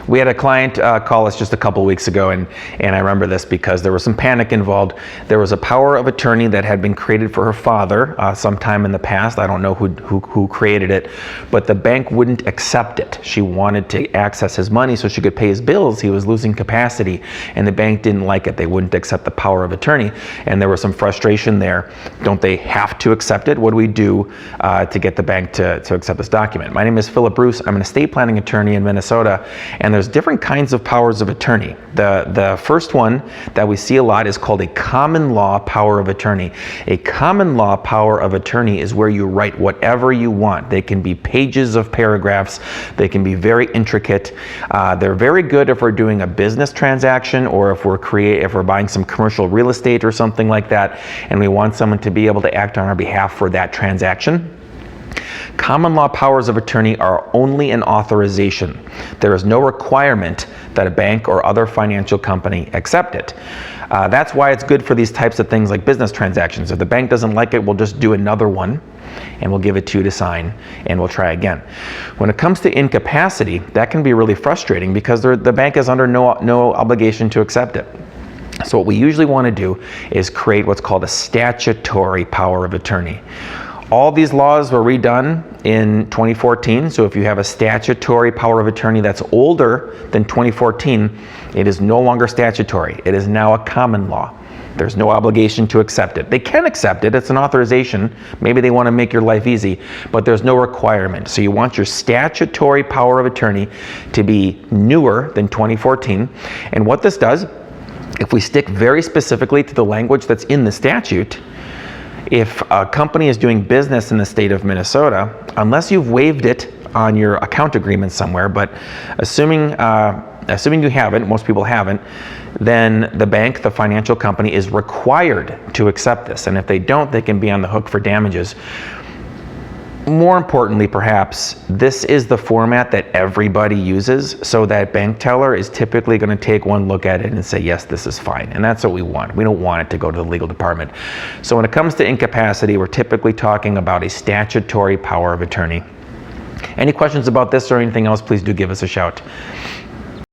We had a client call us just a couple weeks ago, and I remember this because there was some panic involved. There was a power of attorney that had been created for her father sometime in the past. I don't know who created it, but the bank wouldn't accept it. She wanted to access his money so she could pay his bills. He was losing capacity, and the bank didn't like it. They wouldn't accept the power of attorney, and there was some frustration there. Don't they have to accept it? What do we do to get the bank to accept this document? My name is Philip Bruce. I'm an estate planning attorney in Minnesota, and there's different kinds of powers of attorney. The first one that we see a lot is called a common law power of attorney. A common law power of attorney is where you write whatever you want. They can be pages of paragraphs. They can be very intricate. They're very good if we're doing a business transaction, or if we're buying some commercial real estate or something like that, and we want someone to be able to act on our behalf for that transaction. Common law powers of attorney are only an authorization. There is no requirement that a bank or other financial company accept it. That's why it's good for these types of things like business transactions. If the bank doesn't like it, we'll just do another one, and we'll give it to you to sign, and we'll try again. When it comes to incapacity, that can be really frustrating because the bank is under no obligation to accept it. So what we usually want to do is create what's called a statutory power of attorney. All these laws were redone in 2014, so if you have a statutory power of attorney that's older than 2014, it is no longer statutory. It is now a common law. There's no obligation to accept it. They can accept it. It's an authorization. Maybe they want to make your life easy, but there's no requirement. So you want your statutory power of attorney to be newer than 2014. And what this does, if we stick very specifically to the language that's in the statute, if a company is doing business in the state of Minnesota, unless you've waived it on your account agreement somewhere, but assuming you haven't, most people haven't, then the bank, the financial company, is required to accept this. And if they don't, they can be on the hook for damages. More importantly, perhaps, this is the format that everybody uses, so that bank teller is typically going to take one look at it and say, yes, this is fine. And that's what we want. We don't want it to go to the legal department. So when it comes to incapacity, we're typically talking about a statutory power of attorney. Any questions about this or anything else, please do give us a shout.